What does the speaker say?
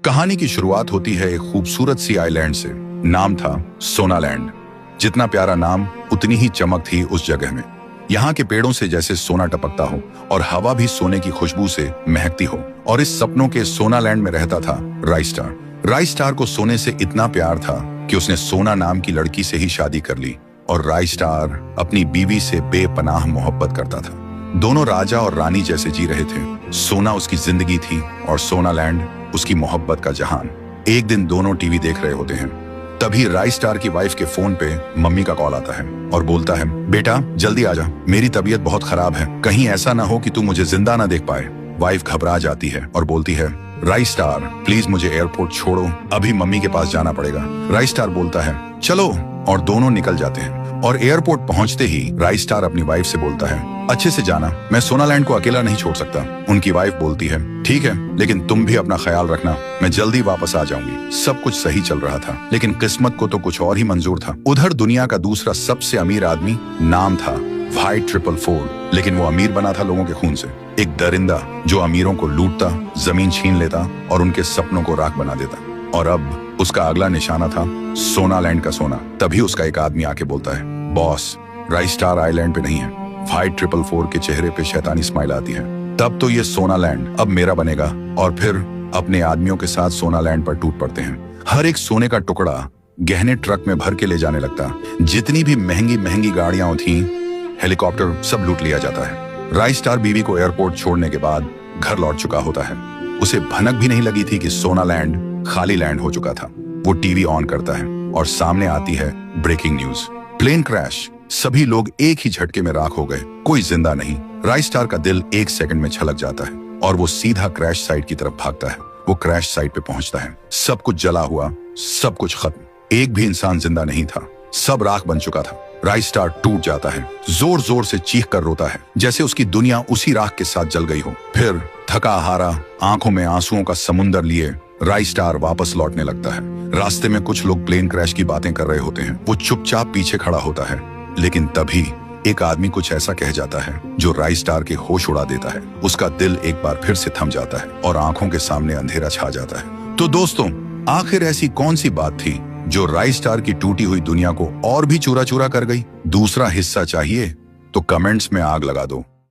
कहानी की शुरुआत होती है एक खूबसूरत सी आइलैंड से। नाम था सोनालैंड। जितना प्यारा नाम उतनी ही चमक थी उस जगह में। यहाँ के पेड़ों से जैसे सोना टपकता हो और हवा भी सोने की खुशबू से महकती हो। और इस सपनों के सोनालैंड में रहता था राइस्टार। राइस्टार को सोने से इतना प्यार था कि उसने सोना नाम की लड़की से ही शादी कर ली। और राइस्टार अपनी बीवी से बेपनाह मोहब्बत करता था। दोनों राजा और रानी जैसे जी रहे थे। सोना उसकी जिंदगी थी और सोनालैंड उसकी मोहब्बत का जहान। एक दिन दोनों टीवी देख रहे होते हैं। तभी राइस्टार की वाइफ के फोन पे मम्मी का कॉल आता है और बोलता है, बेटा जल्दी आजा, मेरी तबीयत बहुत खराब है, कहीं ऐसा ना हो कि तू मुझे जिंदा ना देख पाए। वाइफ घबरा जाती है और बोलती है, राइस्टार प्लीज मुझे एयरपोर्ट छोड़ो, अभी मम्मी के पास जाना पड़ेगा। राइस्टार बोलता है, चलो, और दोनों निकल जाते हैं। और एयरपोर्ट पहुंचते ही राइस्टार अपनी वाइफ से बोलता है, अच्छे से जाना, मैं सोनालैंड को अकेला नहीं छोड़ सकता। उनकी वाइफ बोलती है, ठीक है, लेकिन तुम भी अपना ख्याल रखना, मैं जल्दी वापस आ जाऊंगी। सब कुछ सही चल रहा था, लेकिन किस्मत को तो कुछ और ही मंजूर था। उधर दुनिया का दूसरा सबसे अमीर आदमी, नाम था वाइट 444, लेकिन वो अमीर बना था लोगों के खून से। एक दरिंदा जो अमीरों को लूटता, जमीन छीन लेता और उनके सपनों को राख बना देता। और अब उसका अगला निशाना था सोनालैंड का सोना। तभी उसका एक आदमी आके बोलता है, बॉस, राइस्टार आइलैंड पे नहीं है। वाइट 444 के चेहरे पे शैतानी स्माइल आती है। तब तो ये सोनालैंड अब मेरा बनेगा। और फिर अपने आदमियों के साथ सोनालैंड पर टूट पड़ते हैं। हर एक सोने का टुकड़ा गहने ट्रक में भर के ले जाने लगता। जितनी भी महंगी महंगी गाड़ियां थी, हेलीकॉप्टर, सब लूट लिया जाता है। राइस्टार बीवी को एयरपोर्ट छोड़ने के बाद घर लौट चुका होता है। उसे भनक भी नहीं लगी थी कि सोनालैंड खाली लैंड हो चुका था। वो टीवी ऑन करता है और सामने आती है ब्रेकिंग न्यूज, प्लेन क्रैश, सभी लोग एक ही झटके में राख हो गए, कोई जिंदा नहीं। राइस्टार का दिल एक सेकंड में छलक जाता है और वो सीधा क्रैश साइट की तरफ भागता है। वो क्रैश साइट पे पहुंचता है। सब कुछ जला हुआ, सब कुछ खत्म, एक भी इंसान जिंदा नहीं था, सब राख बन चुका था। राइस्टार टूट जाता है, जोर जोर से चीख कर रोता है, जैसे उसकी दुनिया उसी राख के साथ जल गई हो। फिर थका हारा, आंखों में आंसुओं का समुंदर लिए राइस्टार वापस लौटने लगता है। रास्ते में कुछ लोग प्लेन क्रैश की बातें कर रहे होते हैं। वो चुपचाप पीछे खड़ा होता है, लेकिन तभी एक आदमी कुछ ऐसा कह जाता है जो राइस्टार के होश उड़ा देता है। उसका दिल एक बार फिर से थम जाता है और आंखों के सामने अंधेरा छा जाता है। तो दोस्तों, आखिर ऐसी कौन सी बात थी जो राइस्टार की टूटी हुई दुनिया को और भी चूरा चूरा कर गई? दूसरा हिस्सा चाहिए तो कमेंट्स में आग लगा दो।